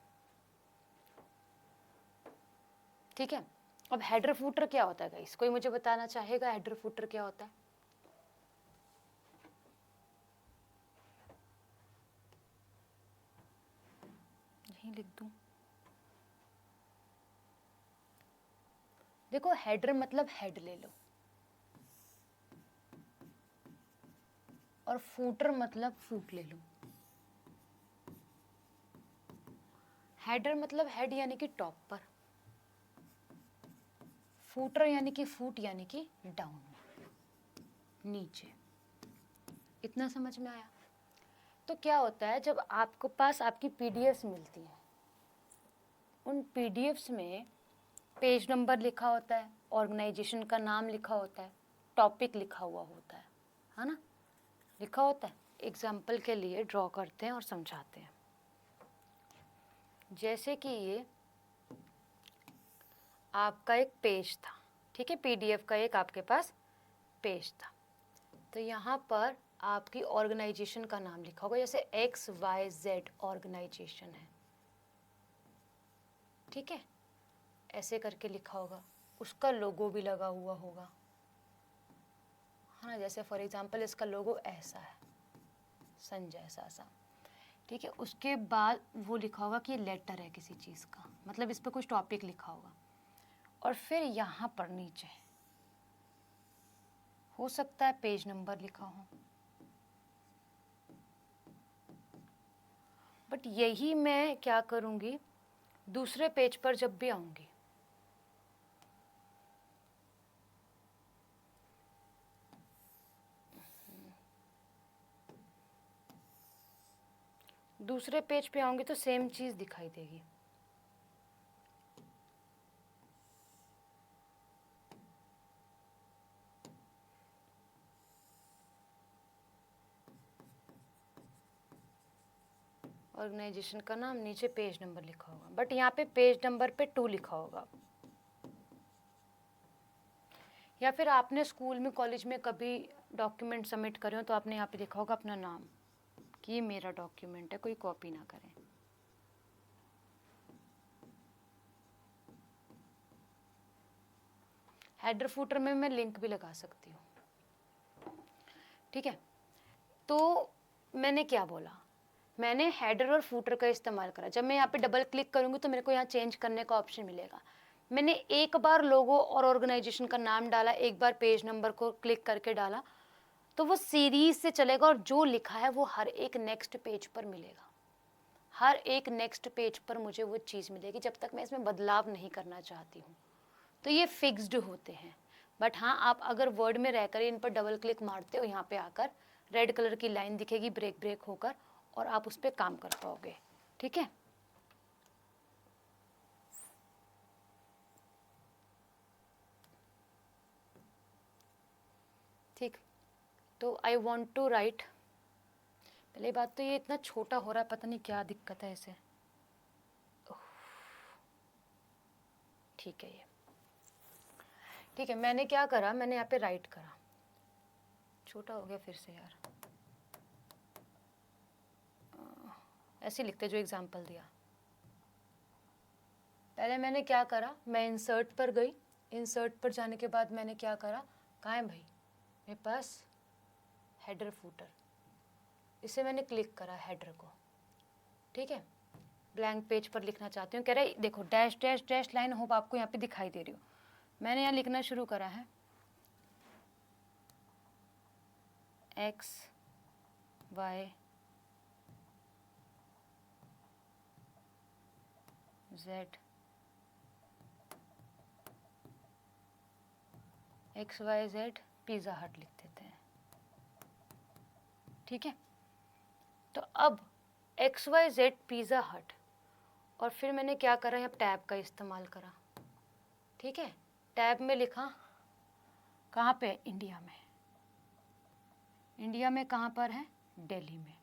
S1: ठीक है, अब हेडर फुटर क्या होता है गाइस? कोई मुझे बताना चाहेगा हेडर फुटर क्या होता है? यहीं लिख दूं। देखो हेडर मतलब हेड ले लो, और फूटर मतलब फूट ले लो। हेडर मतलब हेड यानी कि टॉप पर, फूटर यानी कि फूट यानी कि डाउन, नीचे। इतना समझ में आया? तो क्या होता है जब आपको पास आपकी पीडीएफ्स मिलती हैं, उन पीडीएफ्स में पेज नंबर लिखा होता है, ऑर्गेनाइजेशन का नाम लिखा होता है, टॉपिक लिखा हुआ होता है ना? लिखा होता है। एग्जाम्पल के लिए ड्रॉ करते हैं और समझाते हैं। जैसे कि ये आपका एक पेज था, ठीक है, पीडीएफ का एक आपके पास पेज था, तो यहाँ पर आपकी ऑर्गेनाइजेशन का नाम लिखा होगा, जैसे XYZ ऑर्गेनाइजेशन है, ठीक है, ऐसे करके लिखा होगा, उसका लोगो भी लगा हुआ होगा, है ना? जैसे फॉर एग्जांपल इसका लोगो ऐसा है, संजय सा, ठीक है। उसके बाद वो लिखा होगा कि लेटर है किसी चीज़ का, मतलब इस पर कुछ टॉपिक लिखा होगा, और फिर यहाँ पर नीचे हो सकता है पेज नंबर लिखा हो, बट यही मैं क्या करूँगी दूसरे पेज पर जब भी आऊँगी, दूसरे पेज पे आऊँगी तो सेम चीज़ दिखाई देगी। ऑर्गेनाइजेशन का नाम, नीचे पेज नंबर लिखा होगा, बट यहाँ पे पेज नंबर पे 2 लिखा होगा। या फिर आपने स्कूल में कॉलेज में कभी डॉक्यूमेंट सबमिट करे हो तो आपने यहाँ पे लिखा होगा अपना नाम कि ये मेरा डॉक्यूमेंट है, कोई कॉपी ना करें। हेडर फुटर में मैं लिंक भी लगा सकती हूँ, ठीक है। तो मैंने क्या बोला, मैंने हेडर और फुटर का इस्तेमाल करा। जब मैं यहाँ पे डबल क्लिक करूँगी तो मेरे को यहाँ चेंज करने का ऑप्शन मिलेगा। मैंने एक बार लोगो और ऑर्गेनाइजेशन का नाम डाला, एक बार पेज नंबर को क्लिक करके डाला, तो वो सीरीज से चलेगा और जो लिखा है वो हर एक नेक्स्ट पेज पर मिलेगा, हर एक नेक्स्ट पेज पर मुझे वो चीज़ मिलेगी जब तक मैं इसमें बदलाव नहीं करना चाहती हूँ। तो ये फिक्स्ड होते हैं। बट हाँ, आप अगर वर्ड में रहकर इन पर डबल क्लिक मारते हो, यहाँ पे आकर रेड कलर की लाइन दिखेगी ब्रेक ब्रेक होकर, और आप उस पर काम कर पाओगे। ठीक है, ठीक। तो आई वॉन्ट टू राइट, पहले बात तो ये इतना छोटा हो रहा है, पता नहीं क्या दिक्कत है इसे। ठीक है, ये ठीक है। मैंने क्या करा, मैंने यहाँ पे राइट करा, छोटा हो गया फिर से यार, ऐसे लिखते जो एग्जाम्पल दिया। पहले मैंने क्या करा, मैं इंसर्ट पर गई, इंसर्ट पर जाने के बाद मैंने क्या करा, कहाँ है भाई मेरे पास हेडर फूटर, इसे मैंने क्लिक करा हेडर को। ठीक है, ब्लैंक पेज पर लिखना चाहती हूँ, कह रहे देखो dash dash dash line, hope आपको यहाँ पे दिखाई दे रही हो। मैंने यहाँ लिखना शुरू करा है X Y Z, X Y Z Pizza Hut लिख देते हैं। ठीक है, तो अब एक्स वाई जेड पिज़्ज़ा हट, और फिर मैंने क्या करा, यहाँ टैब का इस्तेमाल करा। ठीक है, टैब में लिखा कहाँ पे, इंडिया में। इंडिया में कहाँ पर है, दिल्ली में।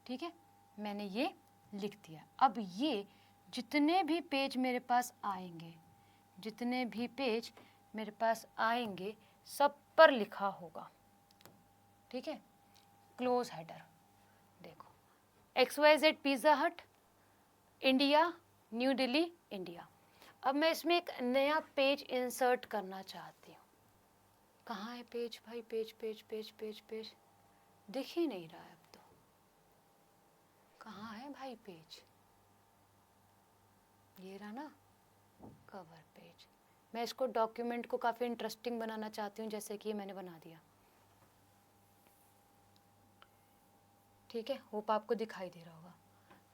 S1: ठीक है, मैंने ये लिख दिया। अब ये जितने भी पेज मेरे पास आएंगे, जितने भी पेज मेरे पास आएंगे, सब पर लिखा होगा। ठीक है, क्लोज हेडर, देखो एक्स वाई जेड पिज़्ज़ा हट इंडिया, न्यू दिल्ली इंडिया। अब मैं इसमें एक नया पेज इंसर्ट करना चाहती हूँ। कहाँ है पेज भाई, page page page page page दिख ही नहीं रहा है अब तो। कहाँ है भाई पेज, ये रहा ना, कवर पेज। मैं इसको डॉक्यूमेंट को काफ़ी इंटरेस्टिंग बनाना चाहती हूँ, जैसे कि ये मैंने बना दिया। ठीक है, होप आपको दिखाई दे रहा होगा।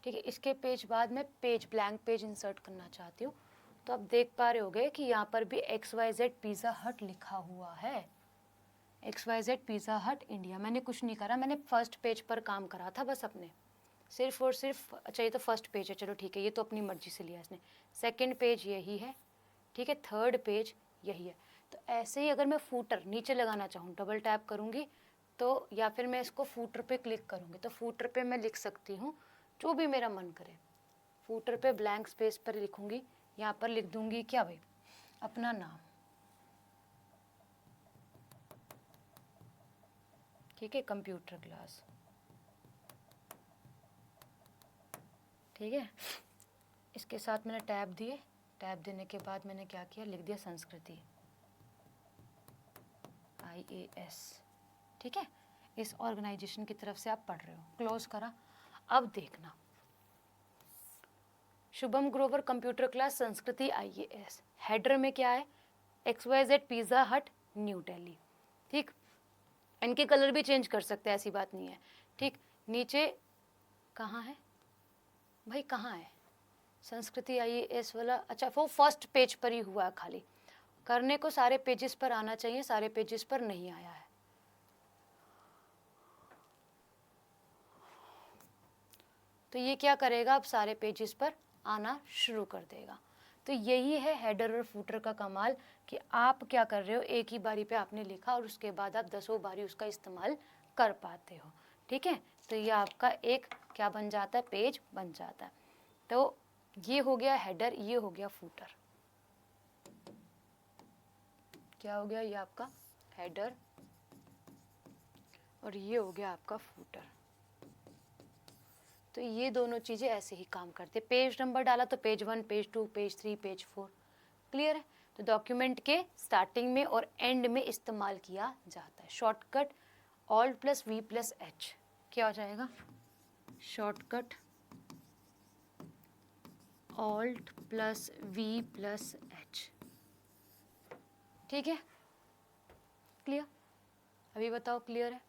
S1: ठीक है, इसके पेज बाद मैं पेज ब्लैंक पेज इंसर्ट करना चाहती हूँ। तो आप देख पा रहे होगे कि यहाँ पर भी एक्स वाई जेड पिज़्ज़ा हट लिखा हुआ है, एक्स वाई जेड पिज़्ज़ा हट इंडिया। मैंने कुछ नहीं करा, मैंने फर्स्ट पेज पर काम करा था बस अपने, सिर्फ और सिर्फ। अच्छा, ये तो फर्स्ट पेज है, चलो ठीक है, ये तो अपनी मर्जी से लिया इसने। सेकंड पेज यही है, ठीक है, थर्ड पेज यही है। तो ऐसे ही अगर मैं फूटर नीचे लगाना चाहूँ, डबल टैप करूँगी तो, या फिर मैं इसको फूटर पे क्लिक करूँगी तो फूटर पे मैं लिख सकती हूँ जो भी मेरा मन करे। फूटर पे ब्लैंक स्पेस पर लिखूँगी, यहाँ पर लिख दूँगी क्या भाई, अपना नाम। ठीक है, कंप्यूटर क्लास। ठीक है, इसके साथ मैंने टैब दिए, टैब देने के बाद मैंने क्या किया, लिख दिया संस्कृति, IAS। ठीक है, इस ऑर्गेनाइजेशन की तरफ से आप पढ़ रहे हो, क्लोज करा। अब देखना, शुभम ग्रोवर कंप्यूटर क्लास संस्कृति IAS, हेडर में क्या है, XYZ पिज़्ज़ा हट न्यू दिल्ली। ठीक, इनके कलर भी चेंज कर सकते हैं, ऐसी बात नहीं है। ठीक, नीचे कहाँ है भाई, कहाँ है संस्कृति IAS वाला, अच्छा वो फर्स्ट पेज पर ही हुआ है खाली, करने को सारे पेजेस पर आना चाहिए, सारे पेजेस पर नहीं आया है। तो ये क्या करेगा, अब सारे पेजेस पर आना शुरू कर देगा। तो यही है हेडर और फूटर का कमाल, कि आप क्या कर रहे हो, एक ही बारी पे आपने लिखा और उसके बाद आप 10 बारी उसका इस्तेमाल कर पाते हो। ठीक है, तो ये आपका एक क्या बन जाता है, पेज बन जाता है। तो ये हो गया हेडर, ये हो गया फूटर। क्या हो गया, ये आपका हेडर और ये हो गया आपका फूटर। तो ये दोनों चीज़ें ऐसे ही काम करते हैं। पेज नंबर डाला तो page 1, page 2, page 3, page 4। Clear है, तो डॉक्यूमेंट के स्टार्टिंग में और एंड में इस्तेमाल किया जाता है। शॉर्टकट Alt+V+H क्या हो जाएगा, शॉर्टकट Alt+V+H। ठीक है, क्लियर, अभी बताओ क्लियर है।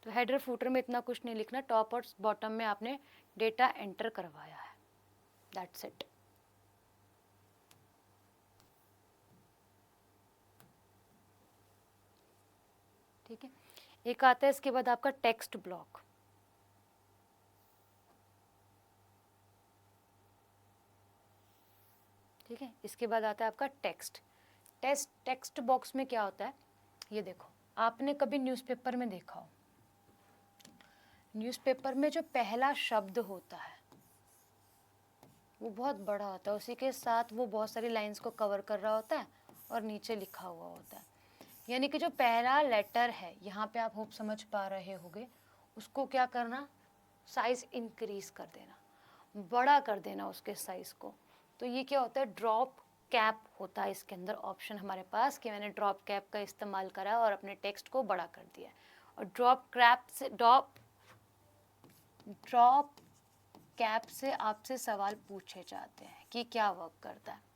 S1: तो हेडर फुटर में इतना कुछ नहीं लिखना, टॉप और बॉटम में आपने डेटा एंटर करवाया है, दैट्स इट। ठीक है, एक आता है इसके बाद आपका टेक्स्ट ब्लॉक। ठीक है, इसके बाद आता है आपका टेक्स्ट बॉक्स में क्या होता है, ये देखो, आपने कभी न्यूज़पेपर में देखा हो, न्यूज़पेपर में जो पहला शब्द होता है वो बहुत बड़ा होता है, उसी के साथ वो बहुत सारी लाइंस को कवर कर रहा होता है और नीचे लिखा हुआ होता है। यानी कि जो पहला लेटर है, यहाँ पे आप होप समझ पा रहे होंगे, उसको क्या करना, साइज इंक्रीज कर देना, बड़ा कर देना उसके साइज को। तो ये क्या होता है, ड्रॉप कैप होता है इसके अंदर ऑप्शन हमारे पास, कि मैंने ड्रॉप कैप का इस्तेमाल करा और अपने टेक्स्ट को बड़ा कर दिया। और ड्रॉप कैप से आपसे सवाल पूछे जाते हैं कि क्या वर्क करता है।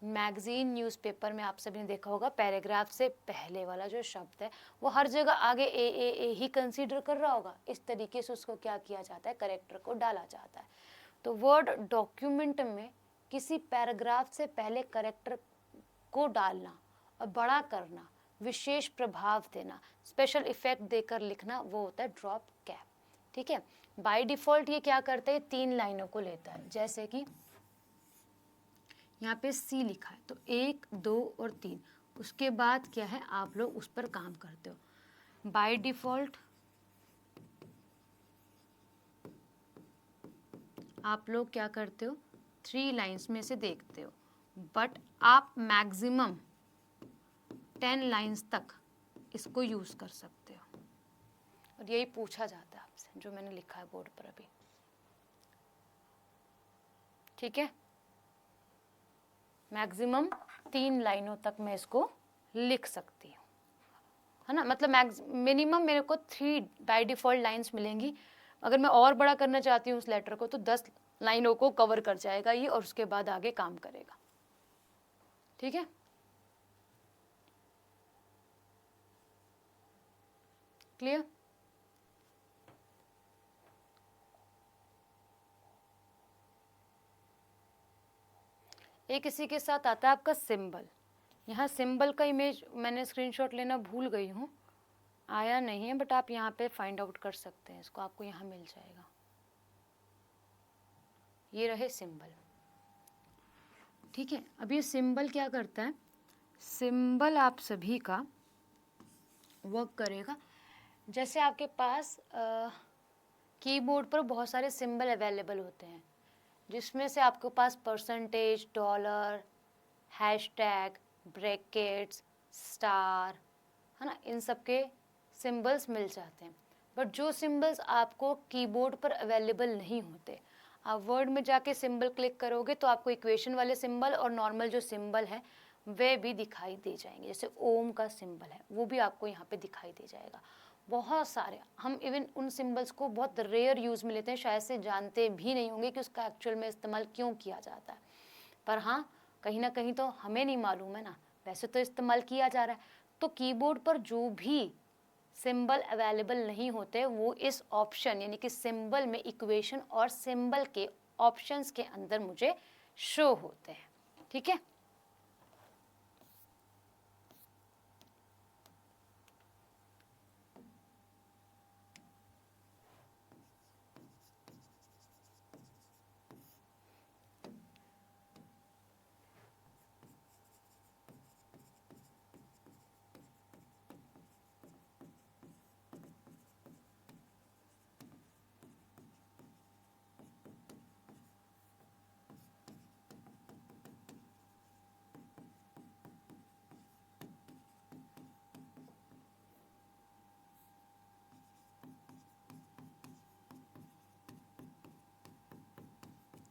S1: मैगजीन न्यूज़पेपर में आप सभी ने देखा होगा, पैराग्राफ से पहले वाला जो शब्द है वो हर जगह आगे ए ही कंसीडर कर रहा होगा, इस तरीके से उसको क्या किया जाता है, करेक्टर को डाला जाता है। तो वर्ड डॉक्यूमेंट में किसी पैराग्राफ से पहले करेक्टर को डालना और बड़ा करना, विशेष प्रभाव देना, स्पेशल इफेक्ट देकर लिखना, वो होता है ड्रॉप कैप। ठीक है, बाय डिफ़ॉल्ट ये क्या करता है, 3 लाइनों को लेता है। जैसे कि यहाँ पे सी लिखा है तो 1, 2 और 3, उसके बाद क्या है, आप लोग उस पर काम करते हो। बाय डिफ़ॉल्ट आप लोग क्या करते हो, 3 लाइन्स में से देखते हो, बट आप मैक्सिमम 10 लाइन्स तक इसको यूज़ कर सकते हो। और यही पूछा जाता है आपसे, जो मैंने लिखा है बोर्ड पर अभी। ठीक है, मैक्सिमम 3 लाइनों तक मैं इसको लिख सकती हूँ, है ना। मतलब मिनिमम मेरे को 3 बाय डिफ़ॉल्ट लाइन्स मिलेंगी। अगर मैं और बड़ा करना चाहती हूँ उस लेटर को तो 10 लाइनों को कवर कर जाएगा ये, और उसके बाद आगे काम करेगा। ठीक है, क्लियर। एक इसी के साथ आता है आपका सिंबल। यहाँ सिंबल का इमेज मैंने स्क्रीनशॉट लेना भूल गई हूँ, आया नहीं है, बट आप यहाँ पे फाइंड आउट कर सकते हैं इसको, आपको यहाँ मिल जाएगा। ये रहे सिंबल। ठीक है, अब ये सिंबल क्या करता है, सिंबल आप सभी का वर्क करेगा। जैसे आपके पास कीबोर्ड पर बहुत सारे सिंबल अवेलेबल होते हैं, जिसमें से आपके पास percentage, dollar, hashtag, brackets, star, है ना, इन सब के सिंबल्स मिल जाते हैं। बट जो सिंबल्स आपको कीबोर्ड पर अवेलेबल नहीं होते, आप वर्ड में जाके सिंबल क्लिक करोगे तो आपको इक्वेशन वाले सिंबल और नॉर्मल जो सिंबल है वे भी दिखाई दे जाएंगे। जैसे ओम का सिंबल है वो भी आपको यहाँ पे दिखाई दे जाएगा। बहुत सारे, हम इवन उन सिंबल्स को बहुत रेयर यूज़ में लेते हैं, शायद से जानते भी नहीं होंगे कि उसका एक्चुअल में इस्तेमाल क्यों किया जाता है। पर हाँ, कहीं ना कहीं तो हमें नहीं मालूम है ना, वैसे तो इस्तेमाल किया जा रहा है। तो कीबोर्ड पर जो भी सिंबल अवेलेबल नहीं होते वो इस ऑप्शन यानी कि सिंबल में इक्वेशन और सिंबल के ऑप्शंस के अंदर मुझे शो होते हैं। ठीक है,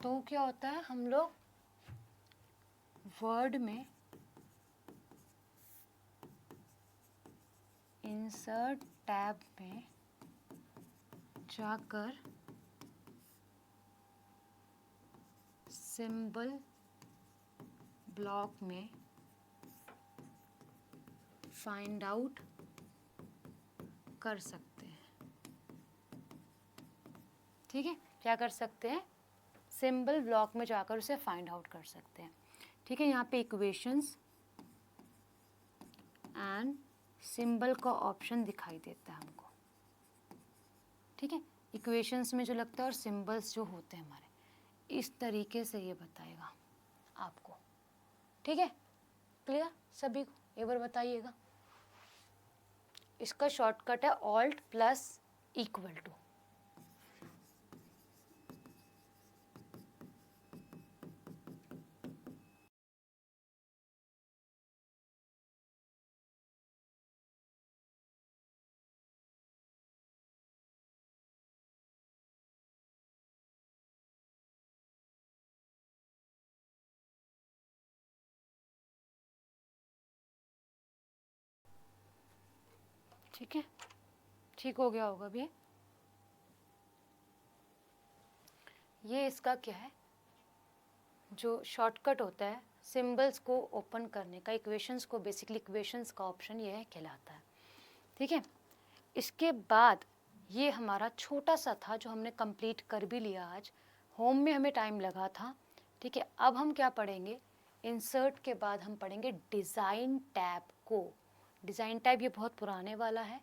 S1: तो क्या होता है, हम लोग वर्ड में इंसर्ट टैब में जाकर सिंबल ब्लॉक में फाइंड आउट कर सकते हैं। ठीक है, क्या कर सकते हैं, सिंबल ब्लॉक में जाकर उसे फाइंड आउट कर सकते हैं। ठीक है, यहाँ पे इक्वेशंस एंड सिंबल का ऑप्शन दिखाई देता है हमको। ठीक है, इक्वेशंस में जो लगता है और सिंबल्स जो होते हैं हमारे, इस तरीके से ये बताएगा आपको। ठीक है, क्लियर सभी को, एक बार बताइएगा। इसका शॉर्टकट है ऑल्ट प्लस इक्वल टू। ठीक है, ठीक हो गया होगा भी। ये इसका क्या है, जो शॉर्टकट होता है सिंबल्स को ओपन करने का, इक्वेशंस को, बेसिकली इक्वेशंस का ऑप्शन ये है कहलाता है। ठीक है, इसके बाद ये हमारा छोटा सा था जो हमने कंप्लीट कर भी लिया आज। होम में हमें टाइम लगा था। ठीक है, अब हम क्या पढ़ेंगे, इंसर्ट के बाद हम पढ़ेंगे डिज़ाइन टैब को। डिज़ाइन टैब ये बहुत पुराने वाला है,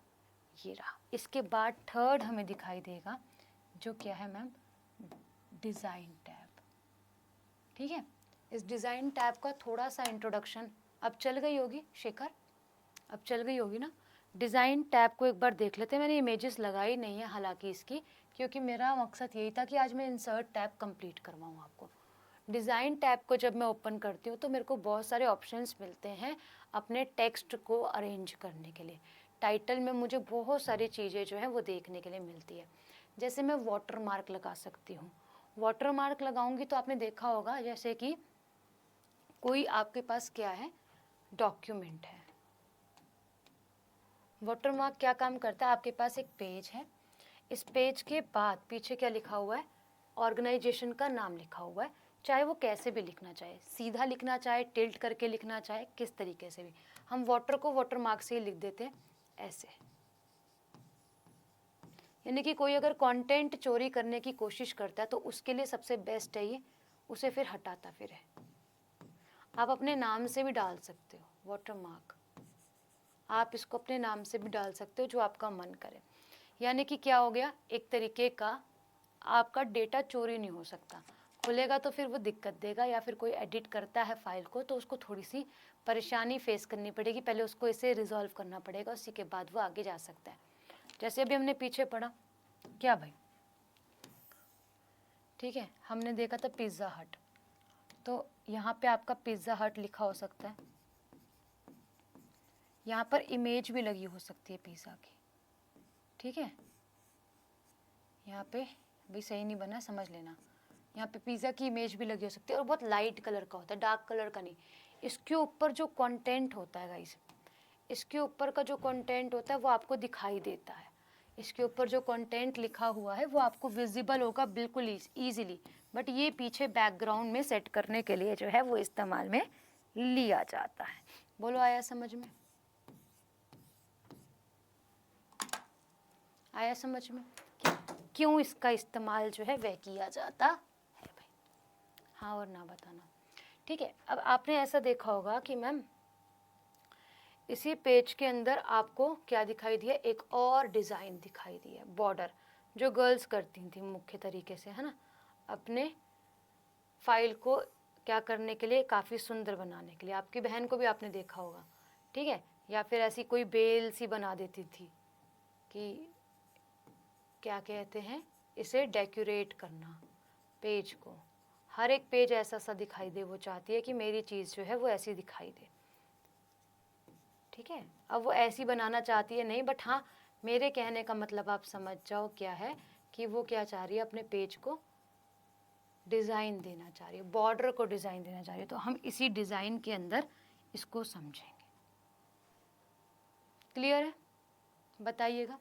S1: ये रहा। इसके बाद थर्ड हमें दिखाई देगा जो क्या है मैम, डिज़ाइन टैब। ठीक है, इस डिज़ाइन टैब का थोड़ा सा इंट्रोडक्शन अब चल गई होगी शेखर, अब चल गई होगी ना। डिज़ाइन टैब को एक बार देख लेते हैं। मैंने इमेजेस लगाई नहीं है हालांकि इसकी, क्योंकि मेरा मकसद यही था कि आज मैं इंसर्ट टैब कंप्लीट करवाऊँ आपको। डिज़ाइन टैब को जब मैं ओपन करती हूँ तो मेरे को बहुत सारे ऑप्शंस मिलते हैं अपने टेक्स्ट को अरेंज करने के लिए। टाइटल में मुझे बहुत सारी चीज़ें जो हैं वो देखने के लिए मिलती है। जैसे मैं वाटर मार्क लगा सकती हूँ। वाटर मार्क लगाऊंगी तो आपने देखा होगा जैसे कि कोई आपके पास क्या है, डॉक्यूमेंट है। वाटर मार्क क्या काम करता है, आपके पास एक पेज है, इस पेज के बाद पीछे क्या लिखा हुआ है, ऑर्गेनाइजेशन का नाम लिखा हुआ है। चाहे वो कैसे भी लिखना चाहे, सीधा लिखना चाहे, टिल्ट करके लिखना चाहे, किस तरीके से भी, हम वाटर को वाटर मार्क से ही लिख देते हैं ऐसे। यानी कि कोई अगर कंटेंट चोरी करने की कोशिश करता है तो उसके लिए सबसे बेस्ट है ये, उसे फिर हटाता फिर है। आप अपने नाम से भी डाल सकते हो वाटर मार्क, आप इसको अपने नाम से भी डाल सकते हो जो आपका मन करे। यानी कि क्या हो गया, एक तरीके का आपका डेटा चोरी नहीं हो सकता। खुलेगा तो फिर वो दिक्कत देगा, या फिर कोई एडिट करता है फाइल को तो उसको थोड़ी सी परेशानी फेस करनी पड़ेगी, पहले उसको इसे रिजॉल्व करना पड़ेगा, उसी के बाद वो आगे जा सकता है। जैसे अभी हमने पीछे पढ़ा क्या भाई, ठीक है, हमने देखा था पिज़्ज़ा हट, तो यहाँ पे आपका पिज़्ज़ा हट लिखा हो सकता है, यहाँ पर इमेज भी लगी हो सकती है पिज़्ज़ा की। ठीक है, यहाँ पे भी सही नहीं बना, समझ लेना, यहाँ पे पिज़्ज़ा की इमेज भी लगी हो सकती है, और बहुत लाइट कलर का होता है, डार्क कलर का नहीं। इसके ऊपर जो कंटेंट होता है गाइस, इसके ऊपर का जो कंटेंट होता है वो आपको दिखाई देता है। इसके ऊपर जो कंटेंट लिखा हुआ है वो आपको विजिबल होगा बिल्कुल ईजिली, बट ये पीछे बैकग्राउंड में सेट करने के लिए जो है वो इस्तेमाल में लिया जाता है। बोलो आया समझ में, आया समझ में कि क्यों इसका इस्तेमाल जो है वह किया जाता है भाई, हाँ और ना बताना। ठीक है, अब आपने ऐसा देखा होगा कि मैम इसी पेज के अंदर आपको क्या दिखाई दिया, एक और डिज़ाइन दिखाई दी है, बॉर्डर, जो गर्ल्स करती थी मुख्य तरीके से, है ना, अपने फाइल को क्या करने के लिए, काफ़ी सुंदर बनाने के लिए। आपकी बहन को भी आपने देखा होगा, ठीक है, या फिर ऐसी कोई बेल सी बना देती थी कि क्या कहते हैं इसे, डेकोरेट करना पेज को, हर एक पेज ऐसा सा दिखाई दे, वो चाहती है कि मेरी चीज़ जो है वो ऐसी दिखाई दे। ठीक है, अब वो ऐसी बनाना चाहती है नहीं, बट हाँ मेरे कहने का मतलब आप समझ जाओ क्या है, कि वो क्या चाह रही है, अपने पेज को डिज़ाइन देना चाह रही है, बॉर्डर को डिज़ाइन देना चाह रही है। तो हम इसी डिज़ाइन के अंदर इसको समझेंगे। क्लियर है, बताइएगा।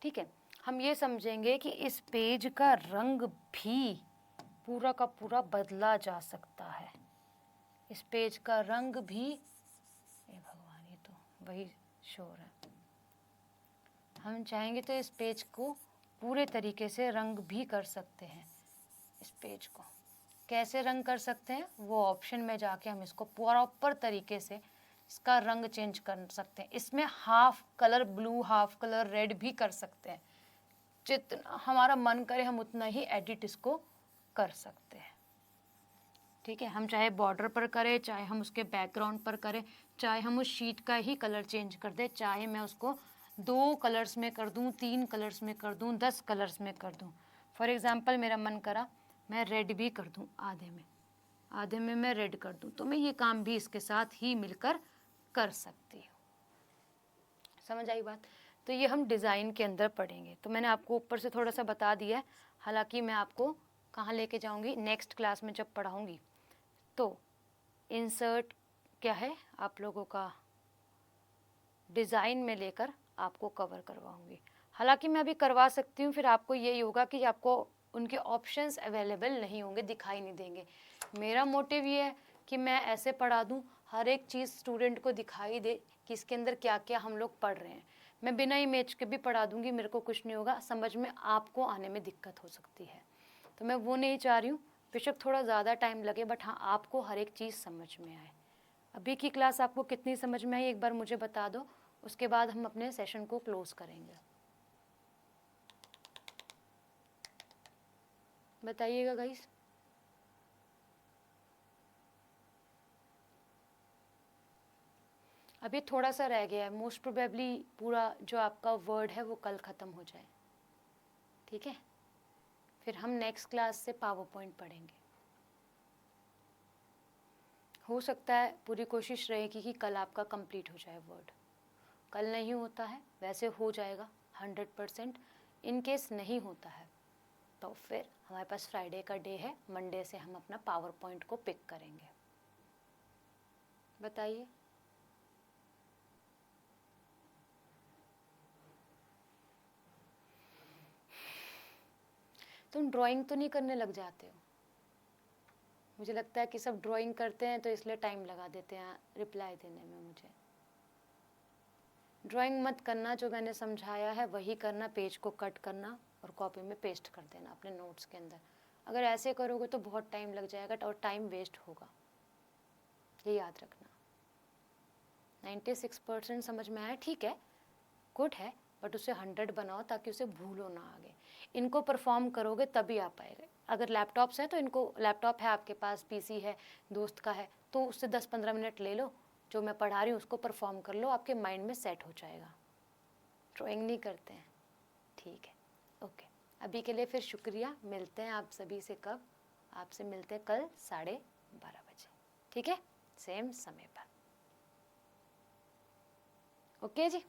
S1: ठीक है, हम ये समझेंगे कि इस पेज का रंग भी पूरा का पूरा बदला जा सकता है। इस पेज का रंग भी, ए भगवान ये तो वही शोर है, हम चाहेंगे तो इस पेज को पूरे तरीके से रंग भी कर सकते हैं इस पेज को। कैसे रंग कर सकते हैं वो ऑप्शन में जाके हम इसको प्रॉपर तरीके से इसका रंग चेंज कर सकते हैं। इसमें half colour blue, half colour red भी कर सकते हैं। जितना हमारा मन करे हम उतना ही एडिट इसको कर सकते हैं। ठीक है, हम चाहे बॉर्डर पर करें, चाहे हम उसके बैकग्राउंड पर करें, चाहे हम उस शीट का ही कलर चेंज कर दें, चाहे मैं उसको 2 कलर्स में कर दूं, 3 कलर्स में कर दूं, 10 कलर्स में कर दूं। फॉर एग्जांपल मेरा मन करा मैं रेड भी कर दूं, आधे में मैं रेड कर दूं, तो मैं ये काम भी इसके साथ ही मिलकर कर सकती हूँ। समझ आई बात? तो ये हम डिज़ाइन के अंदर पढ़ेंगे। तो मैंने आपको ऊपर से थोड़ा सा बता दिया है, हालांकि मैं आपको कहाँ लेके जाऊँगी नेक्स्ट क्लास में जब पढ़ाऊँगी। तो इंसर्ट क्या है आप लोगों का डिज़ाइन में लेकर आपको कवर करवाऊँगी। हालांकि मैं अभी करवा सकती हूँ, फिर आपको यही होगा कि आपको उनके ऑप्शंस अवेलेबल नहीं होंगे, दिखाई नहीं देंगे। मेरा मोटिव ये है कि मैं ऐसे पढ़ा दूँ हर एक चीज़ स्टूडेंट को दिखाई दे कि इसके अंदर क्या क्या हम लोग पढ़ रहे हैं। मैं बिना इमेज के भी पढ़ा दूँगी, मेरे को कुछ नहीं होगा, समझ में आपको आने में दिक्कत हो सकती है। तो मैं वो नहीं चाह रही हूँ, बेशक थोड़ा ज़्यादा टाइम लगे, बट हाँ आपको हर एक चीज़ समझ में आए। अभी की क्लास आपको कितनी समझ में आई एक बार मुझे बता दो, उसके बाद हम अपने सेशन को क्लोज करेंगे। बताइएगा गाइस। अभी थोड़ा सा रह गया है, मोस्ट प्रोबेबली पूरा जो आपका वर्ड है वो कल ख़त्म हो जाए। ठीक है, फिर हम नेक्स्ट क्लास से पावर पॉइंट पढ़ेंगे। हो सकता है पूरी कोशिश रहेगी कि कल आपका कंप्लीट हो जाए वर्ड। कल नहीं होता है, वैसे हो जाएगा 100%। इन केस नहीं होता है तो फिर हमारे पास फ्राइडे का डे है, मंडे से हम अपना पावर पॉइंट को पिक करेंगे। बताइए। तुम ड्राइंग तो नहीं करने लग जाते हो? मुझे लगता है कि सब ड्राइंग करते हैं तो इसलिए टाइम लगा देते हैं रिप्लाई देने में मुझे। ड्राइंग मत करना, जो मैंने समझाया है वही करना, पेज को कट करना और कॉपी में पेस्ट कर देना अपने नोट्स के अंदर। अगर ऐसे करोगे तो बहुत टाइम लग जाएगा और टाइम वेस्ट होगा, ये याद रखना। 96% समझ में आया, ठीक है, गुड है, बट उसे 100 बनाओ ताकि उसे भूलो ना आगे। इनको परफॉर्म करोगे तभी आ पाएगा। अगर लैपटॉप्स हैं तो इनको, लैपटॉप है आपके पास, पीसी है दोस्त का है, तो उससे 10-15 मिनट ले लो, जो मैं पढ़ा रही हूँ उसको परफॉर्म कर लो, आपके माइंड में सेट हो जाएगा। ड्राइंग नहीं करते हैं, ठीक है, ओके। अभी के लिए फिर शुक्रिया, मिलते हैं आप सभी से कब? आपसे मिलते हैं कल 12:30 बजे, ठीक है, सेम समय पर। ओके जी।